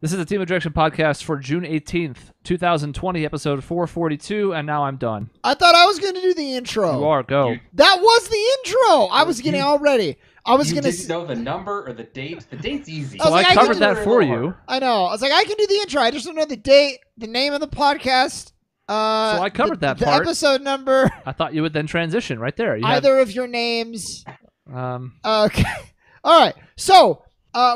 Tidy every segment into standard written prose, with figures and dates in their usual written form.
This is the Team Objection podcast for June 18th, 2020, episode 442, and now I'm done. I thought I was going to do the intro. You are, go. That was the intro. I was getting all ready. I was going to didn't know the number or the date. The date's easy. So I covered that for you. I know. I was like, I can do the intro. I just don't know the date, the name of the podcast. So I covered that part. The episode number. I thought you would then transition right there. Either of your names. Okay. All right. So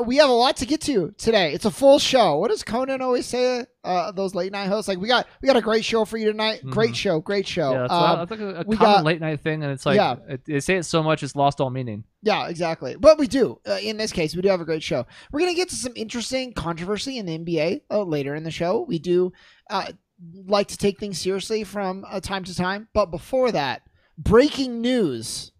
we have a lot to get to today. It's a full show. What does Conan always say? Those late night hosts, like we got a great show for you tonight. Mm-hmm. Great show. Yeah, that's like a common late night thing, and it's like they say it so much it's lost all meaning. Yeah, exactly. But we do. In this case, we do have a great show. We're gonna get to some interesting controversy in the NBA later in the show. We do like to take things seriously from time to time, but before that, breaking news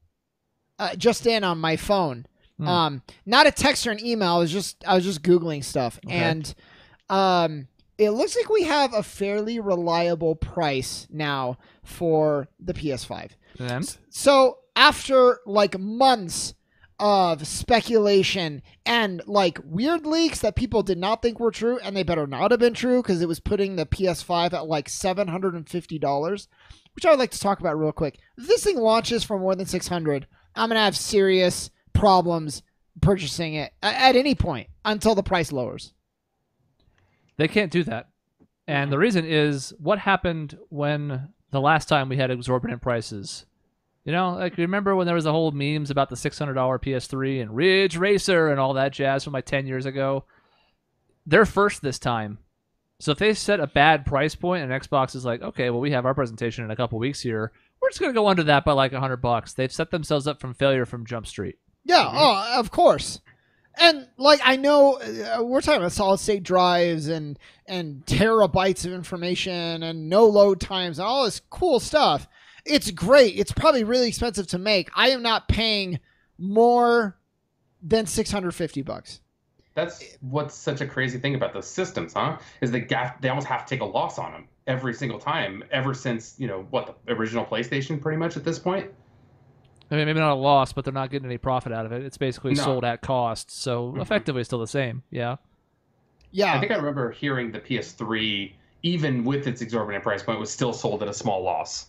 just in on my phone. Not a text or an email. I was just Googling stuff. Okay. And it looks like we have a fairly reliable price now for the PS5. And? So after like months of speculation and like weird leaks that people did not think were true, and they better not have been true because it was putting the PS5 at like $750, which I would like to talk about real quick. If this thing launches for more than $600, I'm going to have serious problems purchasing it at any point until the price lowers. They can't do that. And the reason is what happened when the last time we had exorbitant prices. You know, like remember when there was the whole memes about the $600 PS3 and Ridge Racer and all that jazz from like 10 years ago? They're first this time. So if they set a bad price point and Xbox is like, okay, well, we have our presentation in a couple weeks here, we're just going to go under that by like $100. They've set themselves up from failure from Jump Street. Yeah, of course. And like I know we're talking about solid state drives and terabytes of information and no load times and all this cool stuff. It's great. It's probably really expensive to make. I am not paying more than $650. That's what's such a crazy thing about those systems, huh? Is they almost have to take a loss on them every single time ever since, the original PlayStation pretty much at this point. I mean, maybe not a loss, but they're not getting any profit out of it. It's basically sold at cost, so effectively still the same. Yeah. Yeah. I think I remember hearing the PS3, even with its exorbitant price point, was still sold at a small loss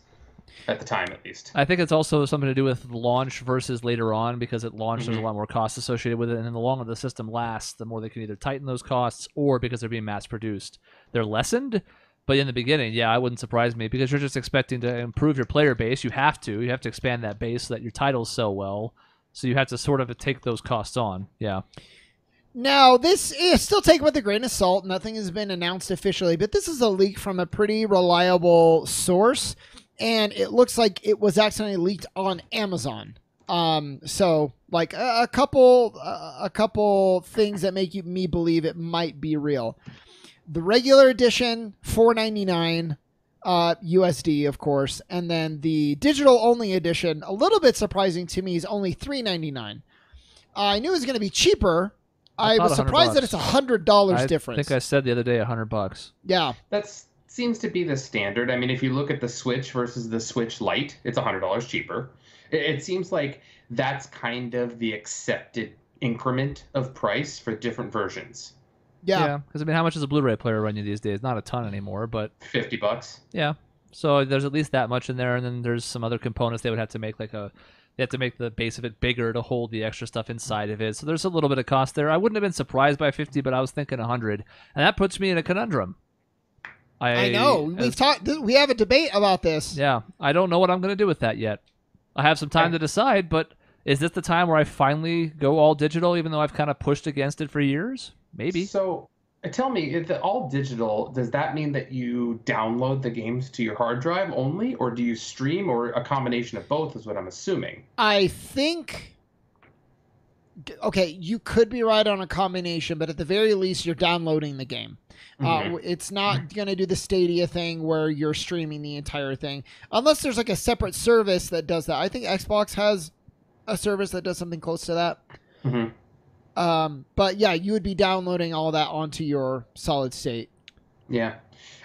at the time, at least. I think it's also something to do with launch versus later on, because at launch there's a lot more costs associated with it, and then the longer the system lasts, the more they can either tighten those costs or because they're being mass-produced, they're lessened. But in the beginning, yeah, it wouldn't surprise me because you're just expecting to improve your player base. You have to expand that base so that your titles sell well. So you have to sort of take those costs on. Yeah. Now, this is still taken with a grain of salt. Nothing has been announced officially, but this is a leak from a pretty reliable source, and it looks like it was accidentally leaked on Amazon. So like a couple things that make me believe it might be real. The regular edition, $4.99 USD, of course, and then the digital-only edition, a little bit surprising to me, is only $3.99. I knew it was going to be cheaper. I was surprised that it's $100 difference. I think I said the other day $100. Yeah, that seems to be the standard. I mean, if you look at the Switch versus the Switch Lite, it's $100 cheaper. It seems like that's kind of the accepted increment of price for different versions. Yeah, because I mean, how much does a Blu-ray player run you these days? Not a ton anymore, but $50. Yeah, so there's at least that much in there, and then there's some other components they would have to make, they have to make the base of it bigger to hold the extra stuff inside of it. So there's a little bit of cost there. I wouldn't have been surprised by 50, but I was thinking 100, and that puts me in a conundrum. I know we have a debate about this. Yeah, I don't know what I'm going to do with that yet. I have some time to decide, but is this the time where I finally go all digital, even though I've kind of pushed against it for years? Maybe. So tell me, if the all digital, does that mean that you download the games to your hard drive only, or do you stream, or a combination of both is what I'm assuming? I think, okay, you could be right on a combination, but at the very least, you're downloading the game. It's not going to do the Stadia thing where you're streaming the entire thing, unless there's like a separate service that does that. I think Xbox has a service that does something close to that. But yeah, you would be downloading all that onto your solid state. Yeah.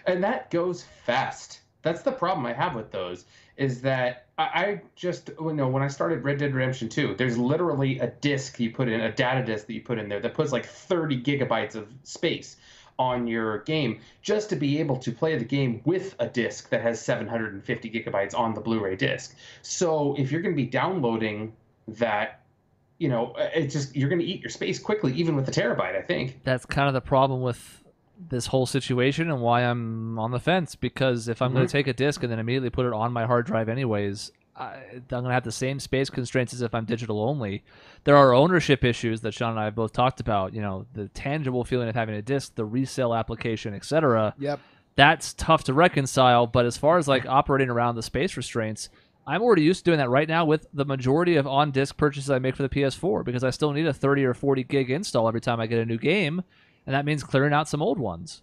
And that goes fast. That's the problem I have with those. is that I just, when I started Red Dead Redemption 2, there's literally a disk you put in, a data disk that you put in there that puts like 30 gigabytes of space on your game just to be able to play the game with a disk that has 750 gigabytes on the Blu-ray disc. So if you're going to be downloading that, it's just, you're going to eat your space quickly, even with the terabyte, I think. That's kind of the problem with this whole situation and why I'm on the fence, because if I'm going to take a disc and then immediately put it on my hard drive anyways, I'm going to have the same space constraints as if I'm digital only. There are ownership issues that Shaun and I have both talked about, the tangible feeling of having a disc, the resale application, etc. Yep. That's tough to reconcile, but as far as like operating around the space restraints, I'm already used to doing that right now with the majority of on-disc purchases I make for the PS4, because I still need a 30 or 40 gig install every time I get a new game. And that means clearing out some old ones.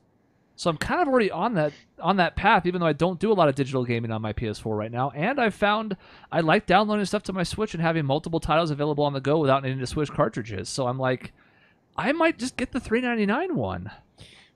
So I'm kind of already on that path, even though I don't do a lot of digital gaming on my PS4 right now. And I've found I like downloading stuff to my Switch and having multiple titles available on the go without needing to switch cartridges. So I'm like, I might just get the $3.99 one.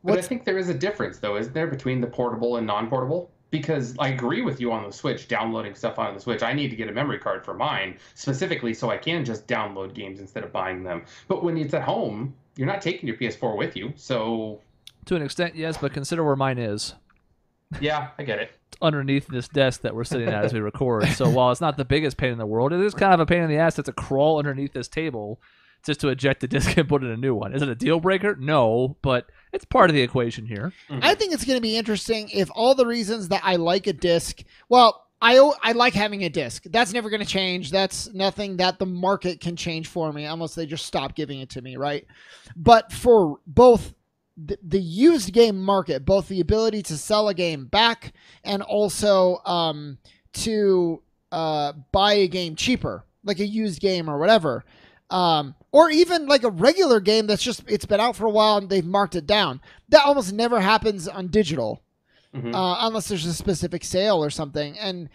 But I think there is a difference, though, isn't there, between the portable and non-portable? Because I agree with you on the Switch, downloading stuff on the Switch. I need to get a memory card for mine, specifically so I can just download games instead of buying them. But when it's at home, you're not taking your PS4 with you, so... To an extent, yes, but consider where mine is. Yeah, I get it. It's underneath this desk that we're sitting at as we record. So while it's not the biggest pain in the world, it is kind of a pain in the ass to crawl underneath this table just to eject the disc and put in a new one. Is it a deal breaker? No, but it's part of the equation here. I think it's going to be interesting if all the reasons that I like a disc, well, I like having a disc. That's never going to change. That's nothing that the market can change for me unless they just stop giving it to me, right? But for both the used game market, both the ability to sell a game back and also to buy a game cheaper, like a used game or whatever, or even like a regular game that's just, it's been out for a while and they've marked it down. That almost never happens on digital. Unless there's a specific sale or something. And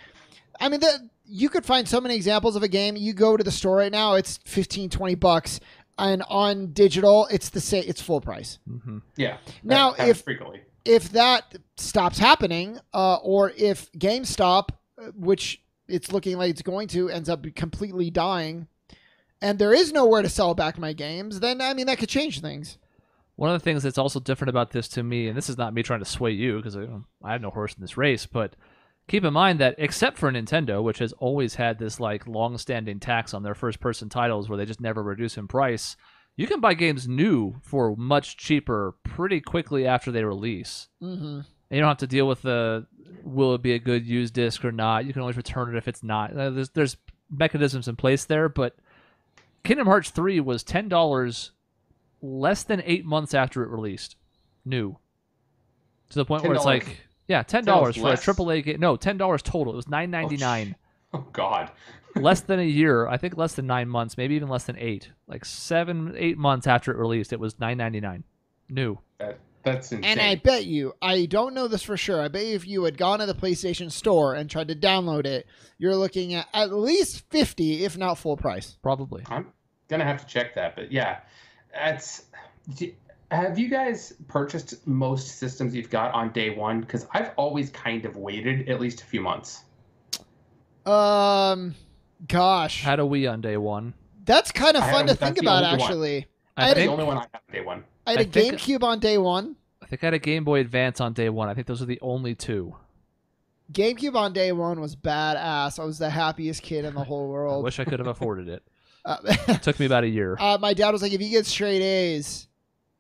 I mean, you could find so many examples of a game. You go to the store right now, it's $15-$20, and on digital, it's full price. Yeah. Now, frequently. If that stops happening, or if GameStop, which it's looking like it's going to, ends up completely dying, and there is nowhere to sell back my games, then I mean that could change things. One of the things that's also different about this to me, and this is not me trying to sway you because I have no horse in this race, but keep in mind that except for Nintendo, which has always had this like long-standing tax on their first-person titles where they just never reduce in price, you can buy games new for much cheaper pretty quickly after they release. And you don't have to deal with will it be a good used disc or not. You can always return it if it's not. There's mechanisms in place there, but Kingdom Hearts 3 was $10 less than 8 months after it released, new, to the point where it's like, yeah, $10 for a AAA game. No, $10 total. It was $9.99. Oh God. Less than a year. I think less than 9 months, maybe even less than 8. Like 7-8 months after it released, it was $9.99, new. That's insane. And I bet you, I don't know this for sure, I bet you if you had gone to the PlayStation Store and tried to download it, you're looking at least $50, if not full price. Probably. I'm gonna have to check that, but yeah. Have you guys purchased most systems you've got on day one? Because I've always kind of waited at least a few months. Gosh. Had a Wii on day one. That's kind of fun to think about, actually. That's the only one I had on day one. I had a GameCube on day one. I think I had a Game Boy Advance on day one. I think those are the only two. GameCube on day one was badass. I was the happiest kid in the whole world. I wish I could have afforded it. It took me about a year. My dad was like, if you get straight A's,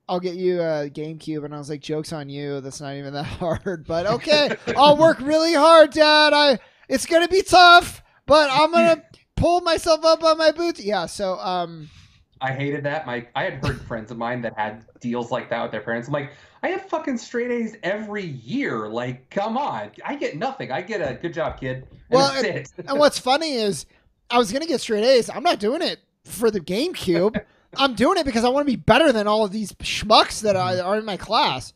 I'll get you a GameCube. And I was like, joke's on you. That's not even that hard. But okay, I'll work really hard, Dad. It's going to be tough, but I'm going to pull myself up on my boots. Yeah, so... I hated that. I had heard friends of mine that had deals like that with their parents. I'm like, I have fucking straight A's every year. Like, come on. I get nothing. I get a good job, kid. And and what's funny is I was going to get straight A's. I'm not doing it for the GameCube. I'm doing it because I want to be better than all of these schmucks that are in my class.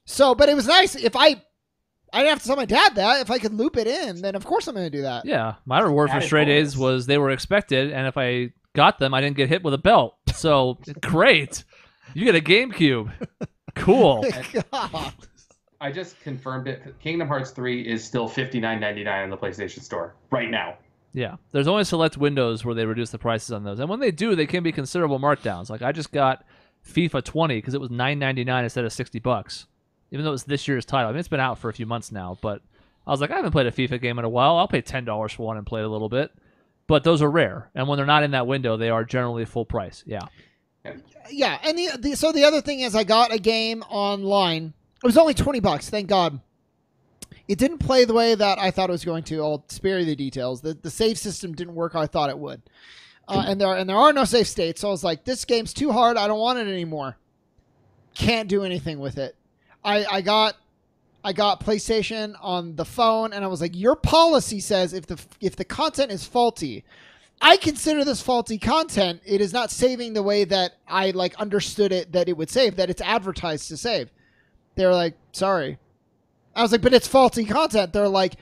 So, but it was nice. If I didn't have to tell my dad that. If I could loop it in, then of course I'm going to do that. Yeah. My reward for straight A's was they were expected, and if I got them, I didn't get hit with a belt. So, great. You get a GameCube. Cool. I just confirmed it. Kingdom Hearts 3 is still $59.99 on the PlayStation Store right now. Yeah, there's only select windows where they reduce the prices on those, and when they do, they can be considerable markdowns. Like I just got FIFA 20 because it was $9.99 instead of $60, even though it was this year's title. I mean, it's been out for a few months now, but I was like, I haven't played a FIFA game in a while. I'll pay $10 for one and play it a little bit. But those are rare, and when they're not in that window, they are generally full price. Yeah. Yeah, and so the other thing is, I got a game online. It was only $20. Thank God. It didn't play the way that I thought it was going to. I'll spare you the details. The save system didn't work how I thought it would, and there are no save states. So I was like, this game's too hard. I don't want it anymore. Can't do anything with it. I got PlayStation on the phone, and I was like, your policy says if the content is faulty, I consider this faulty content. It is not saving the way that I understood it that it would save, that it's advertised to save. They were like, sorry. I was like, but it's faulty content. They're like,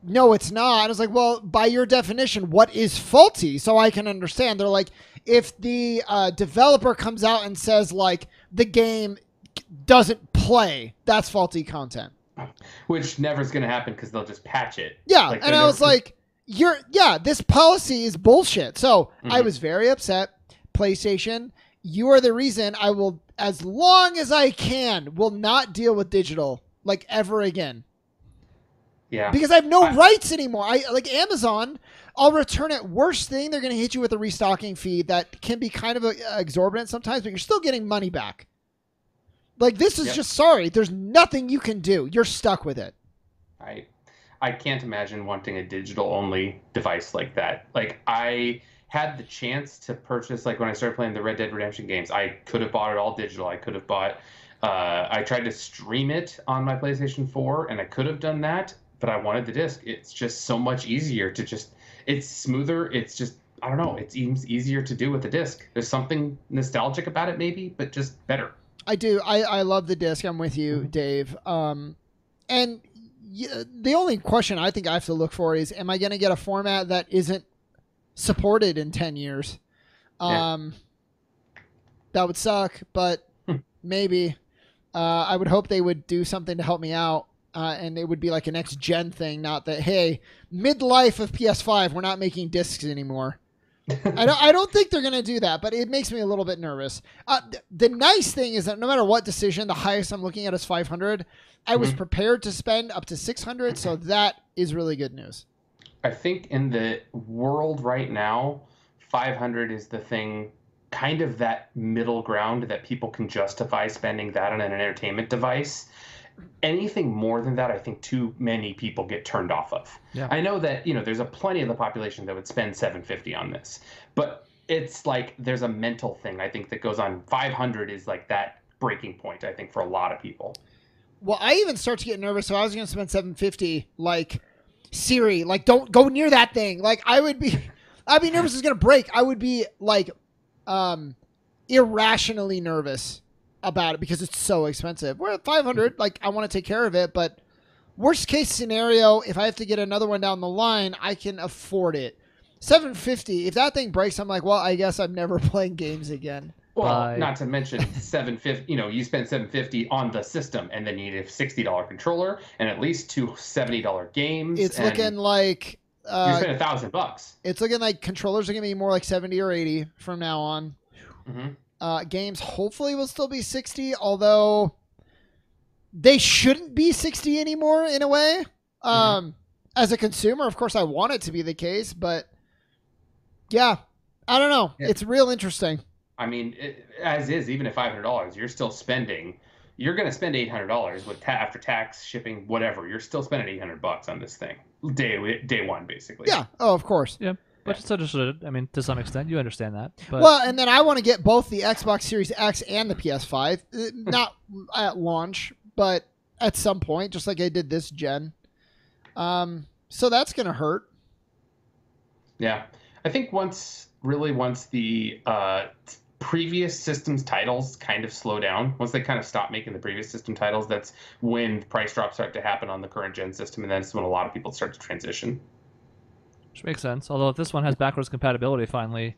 no, it's not. I was like, well, by your definition, what is faulty? So I can understand. They're like, if the developer comes out and says like the game doesn't play, that's faulty content. Which never is going to happen because they'll just patch it. Yeah, and I was like, this policy is bullshit. So I was very upset. PlayStation, you are the reason I will, as long as I can, will not deal with digital ever again. Yeah. Because I have no rights anymore. I like Amazon, I'll return it. Worst thing, they're going to hit you with a restocking fee that can be kind of exorbitant sometimes, but you're still getting money back. Like, this is just, sorry, there's nothing you can do. You're stuck with it. I can't imagine wanting a digital-only device like that. Like, I had the chance to purchase, like, when I started playing the Red Dead Redemption games, I could have bought it all digital. I could have bought... I tried to stream it on my PlayStation 4, and I could have done that, but I wanted the disc. It's just so much easier to just... It's smoother. It's just... I don't know. It's even easier to do with the disc. There's something nostalgic about it, maybe, but just better. I do. I love the disc. I'm with you, Dave. And the only question I think I have to look for is, am I going to get a format that isn't supported in 10 years? That would suck, but maybe. I would hope they would do something to help me out, and it would be like a next-gen thing, not that, hey, midlife of PS5, we're not making discs anymore. I don't think they're going to do that, but it makes me a little bit nervous. The nice thing is that no matter what decision, the highest I'm looking at is 500. I was prepared to spend up to 600, so that is really good news. I think in the world right now, 500 is the thing, kind of that middle ground that people can justify spending that on an entertainment device. Anything more than that, I think too many people get turned off of. Yeah. I know that, there's a plenty of the population that would spend $750 on this, but it's like there's a mental thing, I think, that goes on. 500 is like that breaking point, I think, for a lot of people. Well, I even start to get nervous if I was going to spend $750, like, Siri, like, don't go near that thing. Like, I'd be nervous it's going to break. I would be, like, irrationally nervous about it because it's so expensive. We're at 500, like, I want to take care of it, but worst case scenario, if I have to get another one down the line, I can afford it. 750, if that thing breaks, I'm like, well, I guess I'm never playing games again. Well, not to mention 750, you spend $750 on the system, and then you need a $60 controller and at least two $70 games. It's looking like you spend $1,000. It's looking like controllers are gonna be more like 70 or 80 from now on. Games hopefully will still be 60, although they shouldn't be 60 anymore in a way. As a consumer, of course, I want it to be the case, but yeah, I don't know. Yeah. It's real interesting. I mean, as is, even at $500, you're still spending. You're going to spend $800 with after tax, shipping, whatever. You're still spending $800 on this thing day one, basically. Yeah. Oh, of course. Yeah. But it's understood. I mean, to some extent, you understand that. But... Well, and then I want to get both the Xbox Series X and the PS5. Not at launch, but at some point, just like I did this gen. So that's going to hurt. Yeah. I think once the previous system's titles kind of slow down, once they kind of stop making the previous system titles, that's when price drops start to happen on the current gen system, and that's when a lot of people start to transition. Which makes sense. Although if this one has backwards compatibility finally,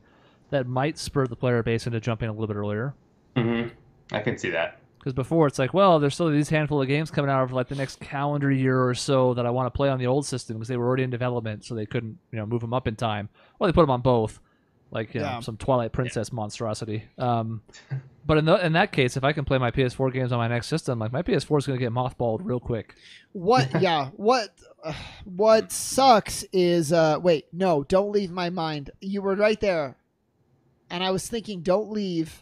that might spur the player base into jumping a little bit earlier. I can see that. Because before it's like, well, there's still these handful of games coming out for like the next calendar year or so that I want to play on the old system because they were already in development, so they couldn't, move them up in time. Well, they put them on both, like some Twilight Princess monstrosity. But in that case, if I can play my PS4 games on my next system, like my PS4 is going to get mothballed real quick. What? Yeah. What sucks is wait, no, don't leave my mind. You were right there, and I was thinking, don't leave.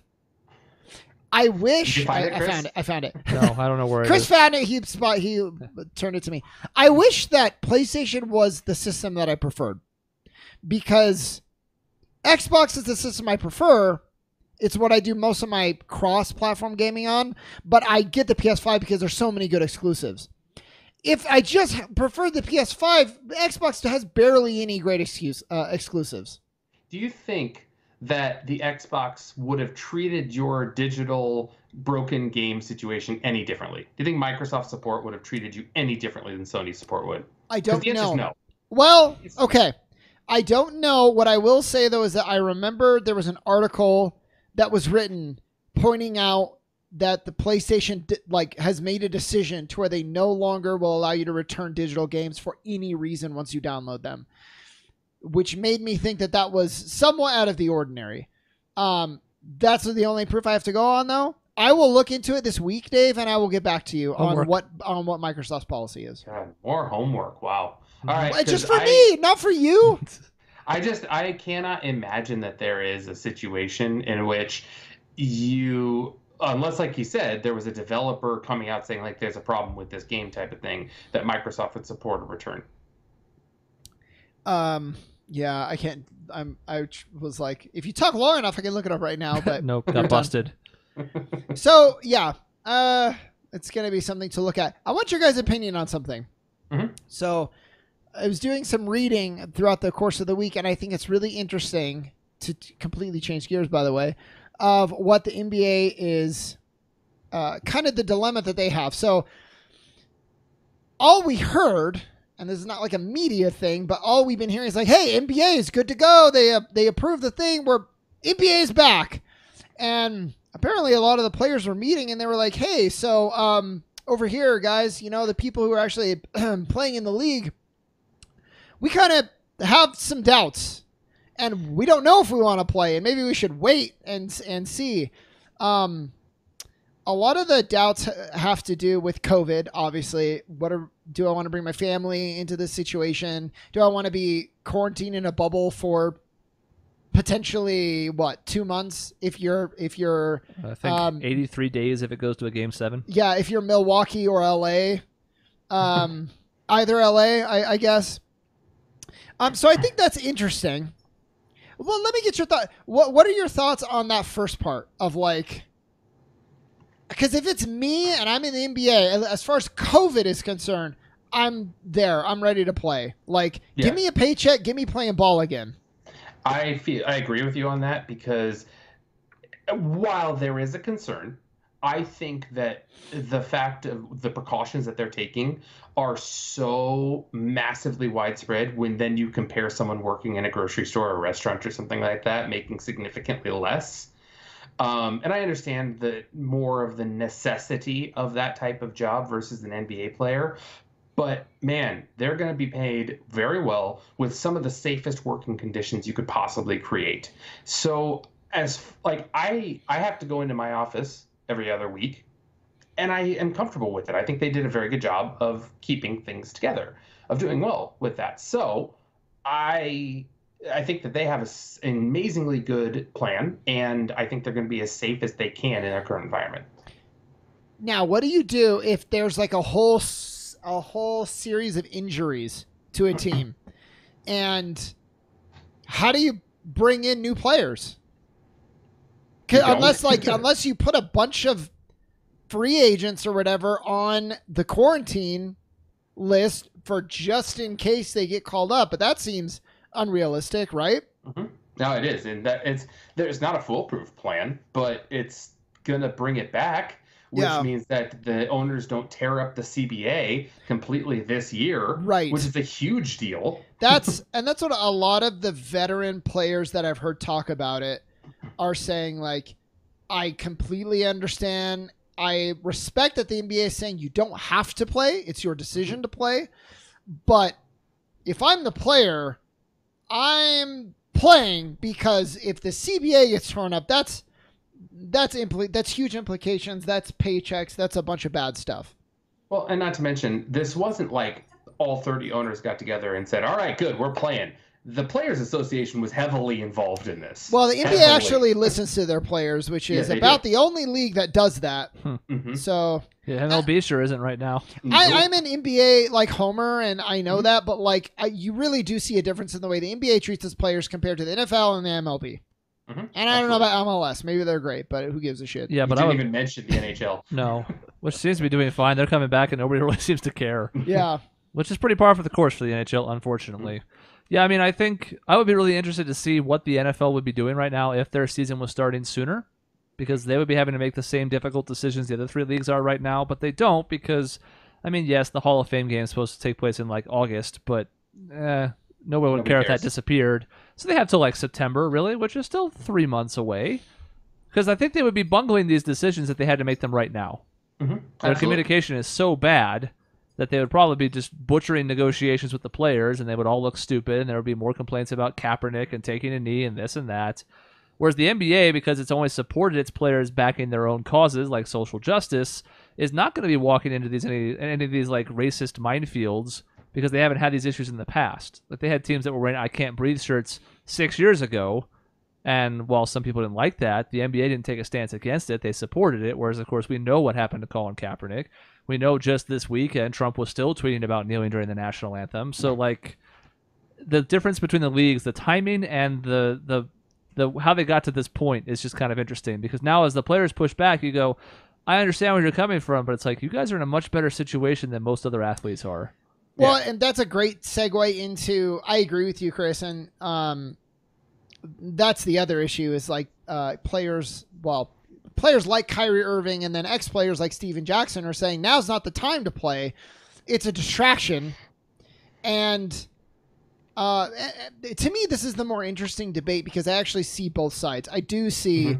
I wish I found it. No, I don't know where Chris it is. found it. He turned it to me. I wish that PlayStation was the system that I preferred, because Xbox is the system I prefer. It's what I do most of my cross-platform gaming on, but I get the PS5 because there's so many good exclusives. If I just prefer the PS5, Xbox has barely any great exclusives. Do you think that the Xbox would have treated your digital broken game situation any differently? Do you think Microsoft support would have treated you any differently than Sony support would? I don't the answer know. is no. Well, okay. I don't know. What I will say, though, is that I remember there was an article that was written pointing out that the PlayStation has made a decision to where they no longer will allow you to return digital games for any reason once you download them, which made me think that was somewhat out of the ordinary. That's the only proof I have to go on, though. I will look into it this week, Dave, and I will get back to you on what Microsoft's policy is. God, more homework. Wow. All right. Just for me, not for you. I cannot imagine that there is a situation in which unless, like you said, there was a developer coming out saying like there's a problem with this game type of thing, that Microsoft would support a return. Yeah, I can't. I was like, if you talk long enough, I can look it up right now. But nope, got busted. So yeah, it's gonna be something to look at. I want your guys' opinion on something. Mm-hmm. So I was doing some reading throughout the course of the week, and I think it's really interesting to completely change gears, by the way, of what the NBA is, kind of the dilemma that they have. So all we heard, and this is not like a media thing, but all we've been hearing is like, hey, NBA is good to go. They approved the thing where NBA is back. And apparently a lot of the players were meeting and they were like, hey, so over here, guys, the people who are actually playing in the league, we kind of have some doubts and we don't know if we want to play, and maybe we should wait and see. A lot of the doubts have to do with COVID, obviously. Do I want to bring my family into this situation? Do I want to be quarantined in a bubble for potentially 2 months if you're I think 83 days if it goes to a game 7. Yeah, if you're Milwaukee or LA. Either LA, I guess. So I think that's interesting. Well, let me get your thought. What are your thoughts on that first part of like? Because if it's me and I'm in the NBA, as far as COVID is concerned, I'm there. I'm ready to play. Like, Give me a paycheck. Give me playing ball again. I agree with you on that, because while there is a concern, I think that the fact of the precautions that they're taking are so massively widespread, when then you compare someone working in a grocery store or a restaurant or something like that, making significantly less. And I understand more of the necessity of that type of job versus an NBA player. But man, they're going to be paid very well with some of the safest working conditions you could possibly create. So I have to go into my office every other week, and I am comfortable with it. I think they did a very good job of keeping things together, of doing well with that. So I think that they have an amazingly good plan, and I think they're going to be as safe as they can in their current environment. Now, what do you do if there's like a whole series of injuries to a team, and how do you bring in new players? Unless you put a bunch of free agents or whatever on the quarantine list for just in case they get called up, but that seems unrealistic, right? Mm-hmm. No, it is, and there's not a foolproof plan, but it's gonna bring it back, which means that the owners don't tear up the CBA completely this year, right? Which is a huge deal. That's what a lot of the veteran players that I've heard talk about it are saying. Like, I completely understand I respect that the NBA is saying you don't have to play. It's your decision to play. But if I'm the player, I'm playing, because if the CBA gets torn up, that's huge implications. That's paychecks. That's a bunch of bad stuff. Well, and not to mention, this wasn't like all 30 owners got together and said, all right, good, we're playing. The Players Association was heavily involved in this. Well, the NBA actually listens to their players, which is about the only league that does that. So yeah, MLB sure isn't right now. I'm an NBA like homer, and I know that, but like you really do see a difference in the way the NBA treats its players compared to the NFL and the MLB. And I don't know about MLS. Maybe they're great, but who gives a shit? Yeah, but I didn't even mention the NHL. No, which seems to be doing fine. They're coming back, and nobody really seems to care. Yeah, which is pretty par for the course for the NHL, unfortunately. Yeah, I mean, I think I would be really interested to see what the NFL would be doing right now if their season was starting sooner, because they would be having to make the same difficult decisions the other three leagues are right now, but they don't because, I mean, yes, the Hall of Fame game is supposed to take place in like August, but nobody would care if that disappeared. So they have till like September, really, which is still 3 months away, because I think they would be bungling these decisions if they had to make them right now. Their communication is so bad that they would probably be just butchering negotiations with the players, and they would all look stupid, and there would be more complaints about Kaepernick and taking a knee and this and that. Whereas the NBA, because it's always supported its players backing their own causes like social justice, is not going to be walking into any of these like racist minefields because they haven't had these issues in the past. Like they had teams that were wearing "I Can't Breathe" shirts 6 years ago, and while some people didn't like that, the NBA didn't take a stance against it. They supported it. Whereas, of course, we know what happened to Colin Kaepernick. We know just this weekend Trump was still tweeting about kneeling during the national anthem. So, like, the difference between the leagues, the timing and the how they got to this point is just kind of interesting, because now as the players push back, you go, I understand where you're coming from, but it's like you guys are in a much better situation than most other athletes are. Well, and that's a great segue into, I agree with you, Chris, and that's the other issue is like players like Kyrie Irving and then ex-players like Steven Jackson are saying now's not the time to play. It's a distraction. And to me, this is the more interesting debate because I actually see both sides. I do see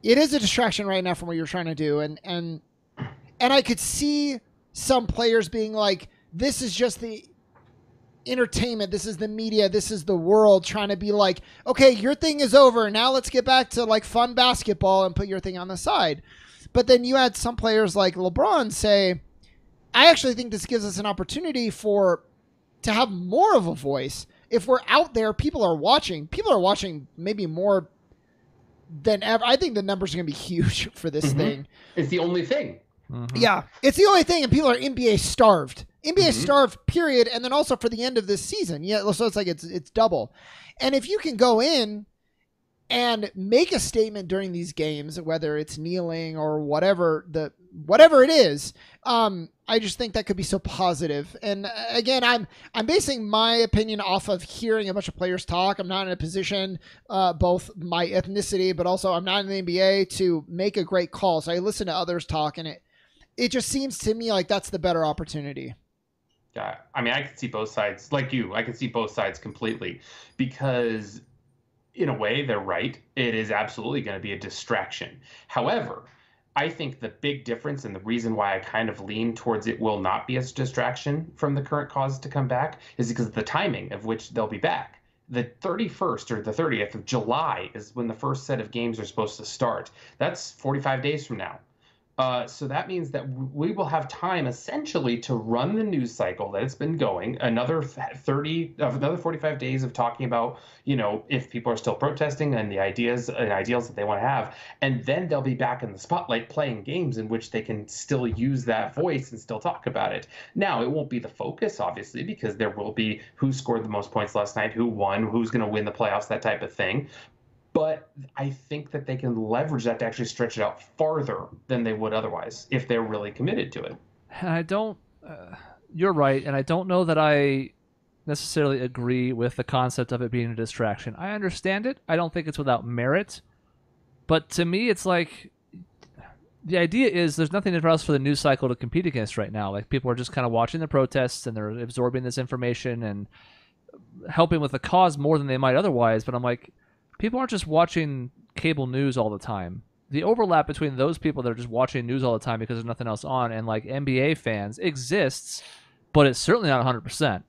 it is a distraction right now from what you're trying to do. And I could see some players being like, this is just the entertainment, this is the media, this is the world trying to be like, okay, your thing is over, now let's get back to like fun basketball and put your thing on the side. But then you had some players like LeBron say, I actually think this gives us an opportunity to have more of a voice. If we're out there, people are watching maybe more than ever. I think the numbers are going to be huge for this thing. It's the only thing. Yeah, it's the only thing, and people are NBA starved. NBA starved, period, and then also for the end of this season. Yeah, so it's like it's double. And if you can go in and make a statement during these games, whether it's kneeling or whatever it is, I just think that could be so positive. And again, I'm basing my opinion off of hearing a bunch of players talk. I'm not in a position, both my ethnicity, but also I'm not in the NBA to make a great call. So I listen to others talk, and it just seems to me like that's the better opportunity. Yeah, I mean, I can see both sides. Like you, I can see both sides completely, because in a way, they're right. It is absolutely going to be a distraction. However, I think the big difference and the reason why I kind of lean towards it will not be a distraction from the current cause to come back is because of the timing of which they'll be back. The 31st or the 30th of July is when the first set of games are supposed to start. That's 45 days from now. So that means that we will have time essentially to run the news cycle that it's been going, another 45 days of talking about, if people are still protesting and the ideas and ideals that they want to have. And then they'll be back in the spotlight playing games in which they can still use that voice and still talk about it. Now, it won't be the focus, obviously, because there will be who scored the most points last night, who won, who's going to win the playoffs, that type of thing. But I think that they can leverage that to actually stretch it out farther than they would otherwise if they're really committed to it. And you're right, and I don't know that I necessarily agree with the concept of it being a distraction. I understand it. I don't think it's without merit. But to me, it's like the idea is there's nothing else for the news cycle to compete against right now. Like, people are just kind of watching the protests and they're absorbing this information and helping with the cause more than they might otherwise. But I'm like, people aren't just watching cable news all the time. the overlap between those people that are just watching news all the time because there's nothing else on and like NBA fans exists, but it's certainly not 100%.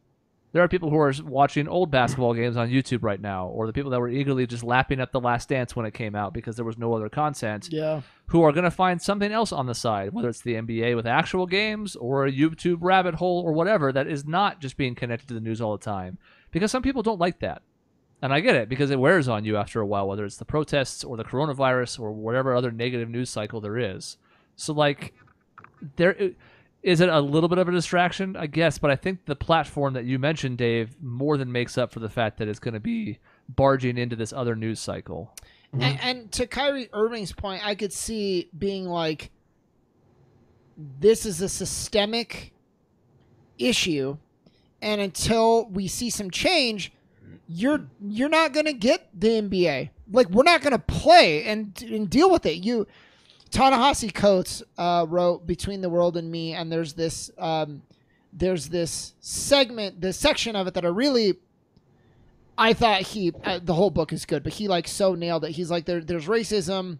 There are people who are watching old basketball games on YouTube right now, or the people that were eagerly just lapping up The Last Dance when it came out because there was no other content, who are going to find something else on the side, whether it's the NBA with actual games or a YouTube rabbit hole or whatever that is not just being connected to the news all the time. Because some people don't like that. And I get it, because it wears on you after a while, whether it's the protests or the coronavirus or whatever other negative news cycle there is. So, like, is it a little bit of a distraction? I guess, but I think the platform that you mentioned, Dave, more than makes up for the fact that it's going to be barging into this other news cycle. And to Kyrie Irving's point, I could see being like, this is a systemic issue, and until we see some change, you're not going to get the NBA. Like, we're not going to play and deal with it. Ta-Nehisi Coates wrote Between the World and Me, and there's this segment, this section of it that I thought the whole book is good, but he like so nailed it. He's like, there's racism,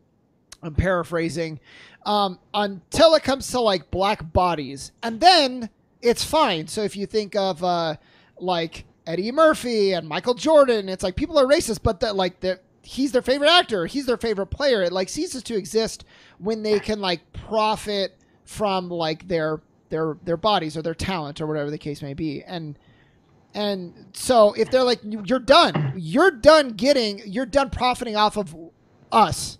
I'm paraphrasing, until it comes to like black bodies, and then it's fine. So if you think of like Eddie Murphy and Michael Jordan, it's like people are racist, but that like he's their favorite actor, he's their favorite player. It like ceases to exist when they can like profit from like their bodies or their talent or whatever the case may be. And so if they're like, you're done profiting off of us,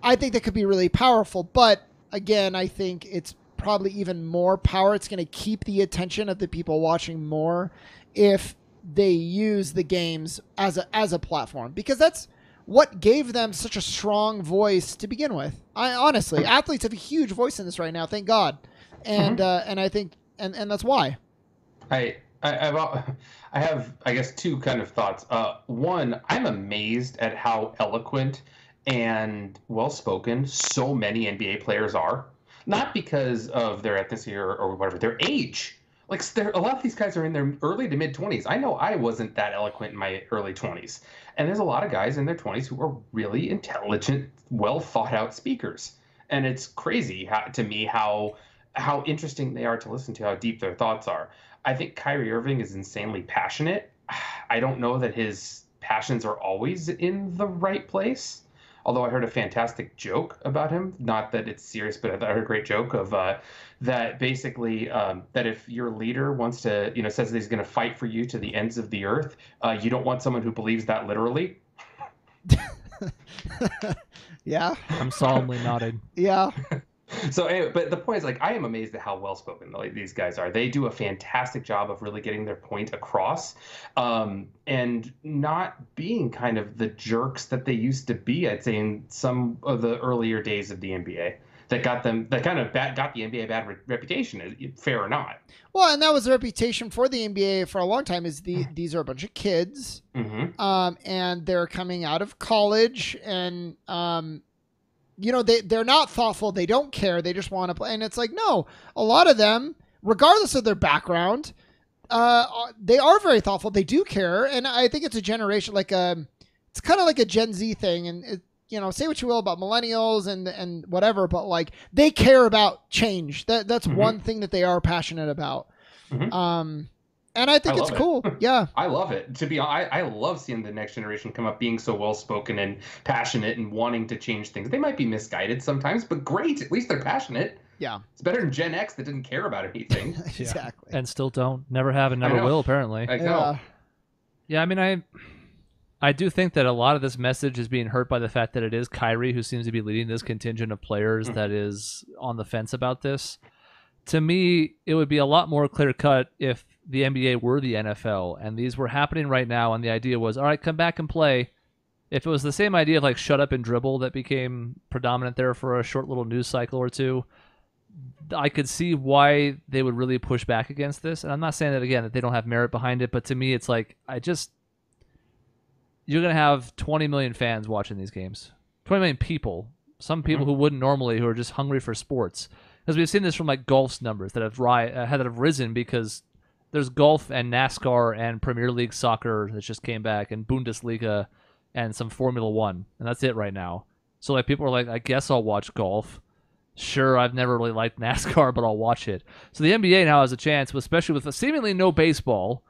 I think that could be really powerful. But again, I think it's probably even more power. It's going to keep the attention of the people watching more if they use the games as a platform, because that's what gave them such a strong voice to begin with. Honestly, athletes have a huge voice in this right now, thank God, and I think and that's why. I have, I guess, two kind of thoughts. One, I'm amazed at how eloquent and well-spoken so many NBA players are. Not because of their ethnicity or whatever, their age. Like, a lot of these guys are in their early to mid-20s. I know I wasn't that eloquent in my early 20s. And there's a lot of guys in their 20s who are really intelligent, well-thought-out speakers. And it's crazy to me how interesting they are to listen to, how deep their thoughts are. I think Kyrie Irving is insanely passionate. I don't know that his passions are always in the right place. Although I heard a fantastic joke about him, not that it's serious, but I heard a great joke of that basically that if your leader wants to, says that he's going to fight for you to the ends of the earth, you don't want someone who believes that literally. Yeah. I'm solemnly nodding. Yeah. So anyway, but the point is, like, I am amazed at how well-spoken these guys are. They do a fantastic job of really getting their point across, and not being kind of the jerks that they used to be, I'd say, in some of the earlier days of the NBA. That got the NBA a bad reputation, fair or not. Well, and that was the reputation for the NBA for a long time, is these are a bunch of kids, and they're coming out of college, and they're not thoughtful. They don't care. They just want to play. And it's like, no, a lot of them, regardless of their background, they are very thoughtful. They do care. And I think it's a generation, it's kind of like a Gen Z thing. And, say what you will about millennials and whatever, but like they care about change. That's one thing that they are passionate about. And I think it's cool. Yeah. I love it. I love seeing the next generation come up being so well-spoken and passionate and wanting to change things. They might be misguided sometimes, but great. At least they're passionate. Yeah. It's better than Gen X that didn't care about anything. Exactly. And still don't. Never have and never will, apparently. I know. Yeah, I mean, I do think that a lot of this message is being hurt by the fact that it is Kyrie who seems to be leading this contingent of players that is on the fence about this. To me, it would be a lot more clear-cut if the NBA were the NFL and these were happening right now and the idea was, all right, come back and play. If it was the same idea of like shut up and dribble that became predominant there for a short little news cycle or two, I could see why they would really push back against this. And I'm not saying that, again, that they don't have merit behind it, but to me it's like, you're going to have 20 million fans watching these games. 20 million people. Some people who wouldn't normally, who are just hungry for sports. Because we've seen this from like golf's numbers that have risen because there's golf and NASCAR and Premier League soccer that just came back and Bundesliga and some Formula One. And that's it right now. So like people are like, I guess I'll watch golf. Sure, I've never really liked NASCAR, but I'll watch it. So the NBA now has a chance, especially with seemingly no baseball,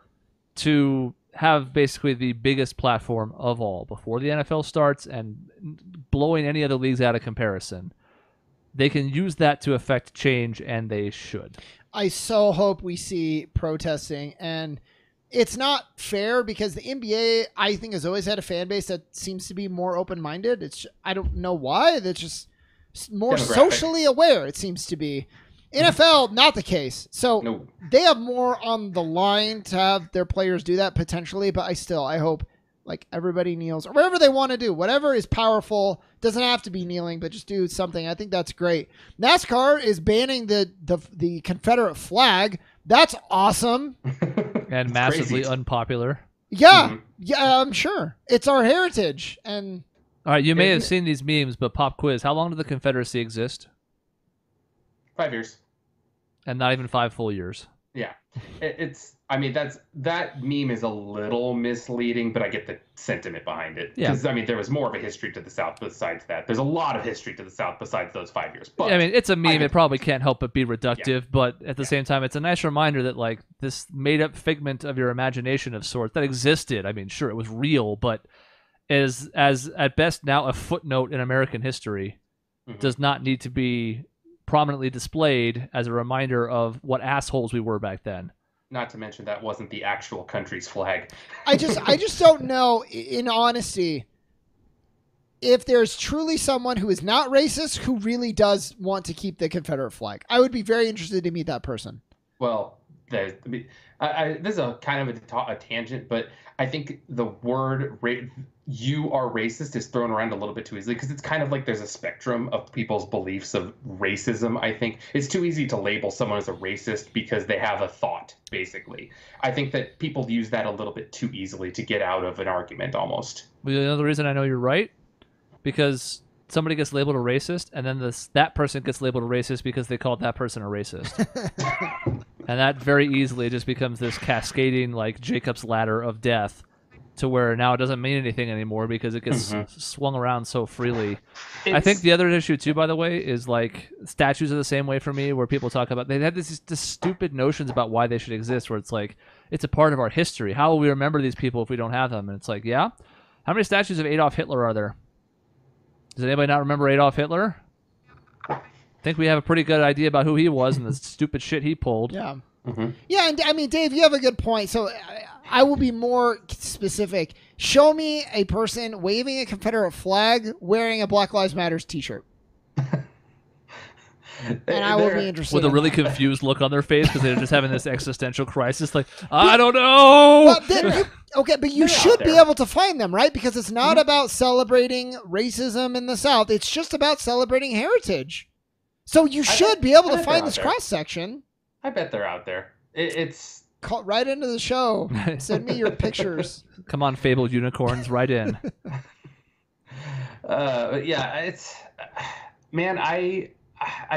to have basically the biggest platform of all before the NFL starts and blowing any other leagues out of comparison. They can use that to affect change, and they should. I so hope we see protesting. And it's not fair because the NBA, I think, has always had a fan base that seems to be more open-minded. I don't know why. That's just more socially aware, it seems to be. NFL, not the case. So they have more on the line to have their players do that potentially, but I hope like everybody kneels or whatever they want to do. Whatever is powerful. Doesn't have to be kneeling, but just do something. I think that's great. NASCAR is banning the Confederate flag. That's awesome. And massively unpopular. Yeah. Yeah, I'm sure. It's our heritage. And all right, you may have seen these memes, but pop quiz. How long did the Confederacy exist? 5 years. And not even 5 full years. Yeah. I mean, that meme is a little misleading, but I get the sentiment behind it. Because, I mean, there was more of a history to the South besides that. There's a lot of history to the South besides those 5 years. But I mean, it's a meme. It probably can't help but be reductive. But at the same time, it's a nice reminder that, like, this made-up figment of your imagination of sorts that existed. I mean, sure, it was real, but is, as at best now, a footnote in American history, does not need to be prominently displayed as a reminder of what assholes we were back then. Not to mention that wasn't the actual country's flag. I just don't know, in honesty, if there's truly someone who is not racist who really does want to keep the Confederate flag. I would be very interested to meet that person. Well, this is a kind of a tangent, but I think the word "you are racist" is thrown around a little bit too easily because it's kind of like there's a spectrum of people's beliefs of racism. I think it's too easy to label someone as a racist because they have a thought, basically. I think that people use that a little bit too easily to get out of an argument almost. Well, you know the reason I know you're right? Because somebody gets labeled a racist, and then that person gets labeled a racist because they called that person a racist. And that very easily just becomes this cascading, like, Jacob's ladder of death to where now it doesn't mean anything anymore because it gets swung around so freely. I think the other issue, too, by the way, is, like, statues are the same way for me where people talk about, they have this stupid notions about why they should exist where it's like, it's a part of our history. How will we remember these people if we don't have them? And it's like, yeah? How many statues of Adolf Hitler are there? Does anybody not remember Adolf Hitler? I think we have a pretty good idea about who he was and the stupid shit he pulled. Yeah. Yeah, and I mean, Dave, you have a good point. So I will be more specific. Show me a person waving a Confederate flag wearing a Black Lives Matters t-shirt. And I will be interested. With a really confused look on their face because they're just having this existential crisis. Like, I don't know. But you should be able to find them, right? Because it's not about celebrating racism in the South. It's just about celebrating heritage. So you should be able to find this cross-section. I bet they're out there. It's... Call right into the show. Send me your pictures. Come on, fabled unicorns, right in. Yeah, it's... Man, I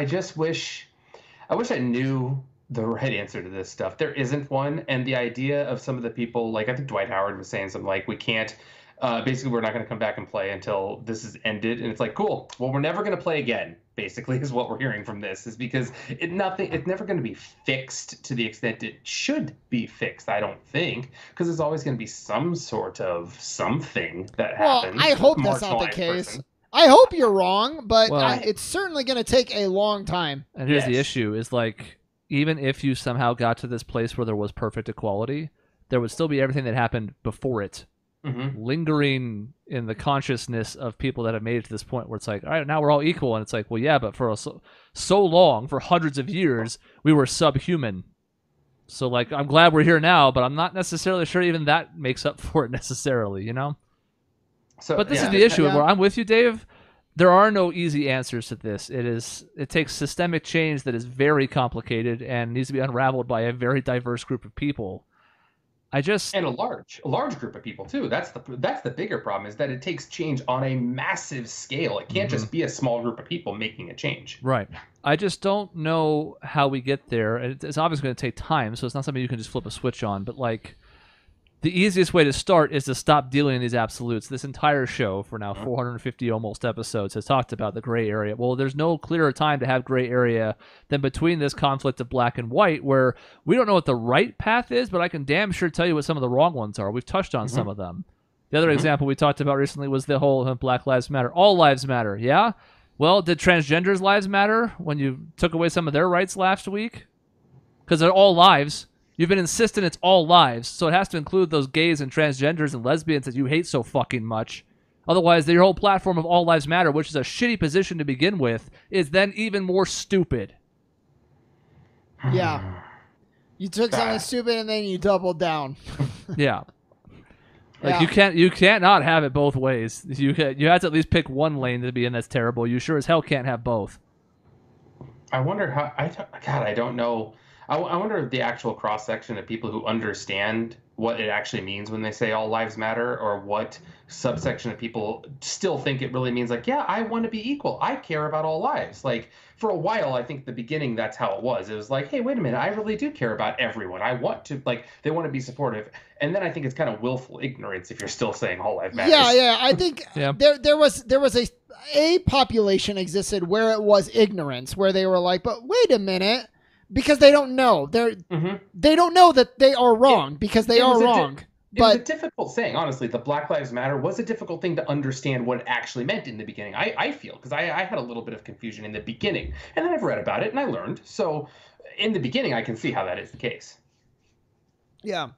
just wish... I wish I knew the right answer to this stuff. There isn't one, and the idea of some of the people, like I think Dwight Howard was saying something like, we can't... basically, we're not going to come back and play until this is ended. And it's like, cool. Well, we're never going to play again, basically, is what we're hearing from this. Is because it's never going to be fixed to the extent it should be fixed, I don't think. Because there's always going to be some sort of something that happens. Well, I hope that's not the case. I hope you're wrong, but it's certainly going to take a long time. And here's the issue, is like, even if you somehow got to this place where there was perfect equality, there would still be everything that happened before it. Lingering in the consciousness of people that have made it to this point where it's like, all right, now we're all equal. And it's like, well, yeah, but for so long, for hundreds of years, we were subhuman. So, like, I'm glad we're here now, but I'm not necessarily sure even that makes up for it necessarily, you know? But this is the issue where I'm with you, Dave. There are no easy answers to this. It takes systemic change that is very complicated and needs to be unraveled by a very diverse group of people. And a large group of people too. That's the bigger problem, is that it takes change on a massive scale. It can't just be a small group of people making a change. Right. I just don't know how we get there. It's obviously going to take time, so it's not something you can just flip a switch on. But like, the easiest way to start is to stop dealing in these absolutes. This entire show, for now 450 almost episodes, has talked about the gray area. Well, there's no clearer time to have gray area than between this conflict of black and white, where we don't know what the right path is, but I can damn sure tell you what some of the wrong ones are. We've touched on some of them. The other example we talked about recently was the whole Black Lives Matter. All lives matter, yeah? Well, did transgenders' lives matter when you took away some of their rights last week? Because they're all lives. You've been insisting it's all lives, so it has to include those gays and transgenders and lesbians that you hate so fucking much. Otherwise, your whole platform of all lives matter, which is a shitty position to begin with, is then even more stupid. Yeah. You took something stupid and then you doubled down. Yeah. Like you can't not have it both ways. You have to at least pick one lane to be in that's terrible. You sure as hell can't have both. I wonder how. I don't know. I wonder if the actual cross section of people who understand what it actually means when they say all lives matter, or what subsection of people still think it really means like, yeah, I want to be equal. I care about all lives. Like for a while, I think the beginning, that's how it was. It was like, hey, wait a minute, I really do care about everyone. I want to, like, they want to be supportive. And then I think it's kind of willful ignorance if you're still saying all lives matter. Yeah. I think there was a population existed where it was ignorance, where they were like, but wait a minute. Because they don't know. They don't know that they are wrong because they are wrong. It was a difficult saying, honestly. The Black Lives Matter was a difficult thing to understand what it actually meant in the beginning. I feel, because I had a little bit of confusion in the beginning. And then I've read about it and I learned. So in the beginning, I can see how that is the case. Yeah.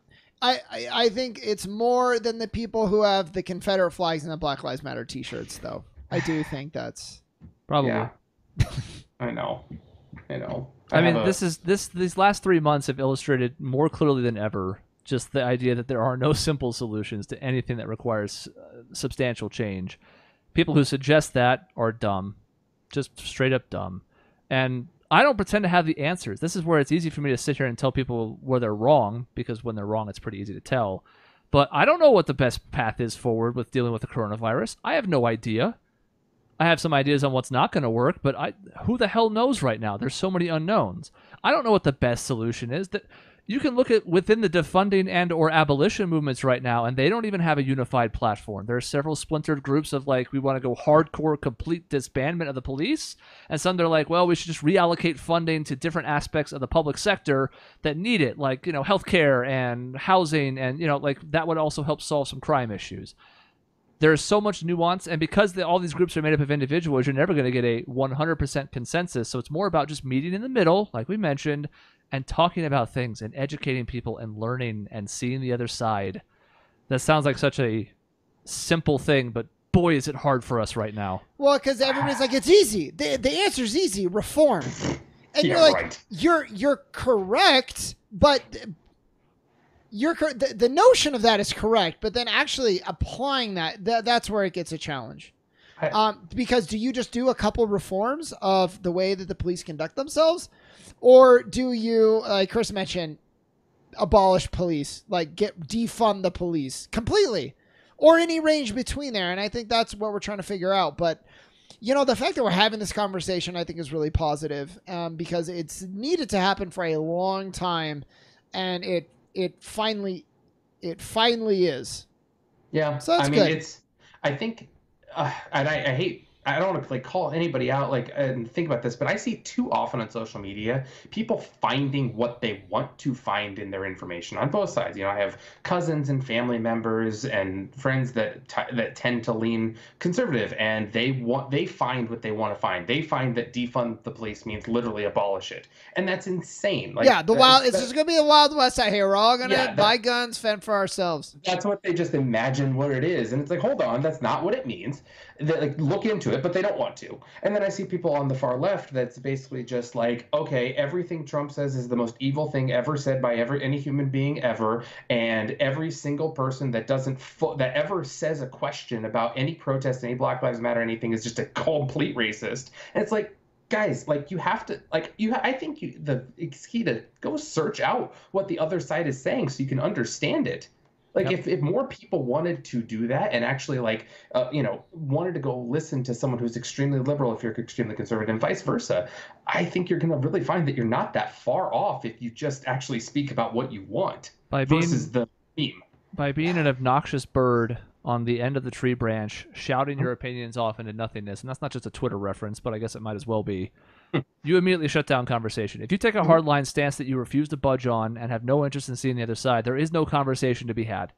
I think it's more than the people who have the Confederate flags and the Black Lives Matter t-shirts, though. I do think that's... Probably. Yeah. I know. I mean, these last 3 months have illustrated more clearly than ever just the idea that there are no simple solutions to anything that requires substantial change. People who suggest that are dumb, just straight up dumb. And I don't pretend to have the answers. This is where it's easy for me to sit here and tell people where they're wrong, because when they're wrong, it's pretty easy to tell. But I don't know what the best path is forward with dealing with the coronavirus. I have no idea. I have some ideas on what's not going to work, but who the hell knows right now? There's so many unknowns. I don't know what the best solution is. That you can look at within the defunding and or abolition movements right now, and they don't even have a unified platform. There are several splintered groups of like, we want to go hardcore, complete disbandment of the police, and some they're like, well, we should just reallocate funding to different aspects of the public sector that need it, like, you know, healthcare and housing, and, you know, like that would also help solve some crime issues. There's so much nuance, and because all these groups are made up of individuals, you're never going to get a 100% consensus. So it's more about just meeting in the middle, like we mentioned, and talking about things and educating people and learning and seeing the other side. That sounds like such a simple thing, but boy, is it hard for us right now. Well, because everybody's like, it's easy. The answer's easy. Reform. And you're like, right. You're correct, but... the notion of that is correct, but then actually applying that's where it gets a challenge. Because do you just do a couple reforms of the way that the police conduct themselves, or do you, like Chris mentioned, abolish police, like defund the police completely, or any range between there? And I think that's what we're trying to figure out. But you know, the fact that we're having this conversation, I think, is really positive, because it's needed to happen for a long time, and it finally is. Yeah. So that's good. I think, and I hate, I don't want to like call anybody out like and think about this, but I see too often on social media people finding what they want to find in their information on both sides. You know, I have cousins and family members and friends that tend to lean conservative, and they find what they want to find. They find that defund the police means literally abolish it, and that's insane. Like, yeah, it's just gonna be the Wild West out here. We're all gonna buy guns, fend for ourselves. That's what they just imagine what it is, and it's like, hold on, that's not what it means. They like look into it, but they don't want to. And then I see people on the far left that's basically just like, okay, everything Trump says is the most evil thing ever said by any human being ever, and every single person that that ever says a question about any protest, any Black Lives Matter, anything is just a complete racist. And it's like, guys, like you have to, like I think it's key to go search out what the other side is saying so you can understand it. Like, yep. if more people wanted to do that and actually, like, wanted to go listen to someone who's extremely liberal if you're extremely conservative and vice versa, I think you're going to really find that you're not that far off if you just actually speak about what you want versus the meme. By being an obnoxious bird on the end of the tree branch, shouting your opinions off into nothingness, and that's not just a Twitter reference, but I guess it might as well be, you immediately shut down conversation. If you take a hardline stance that you refuse to budge on and have no interest in seeing the other side, there is no conversation to be had.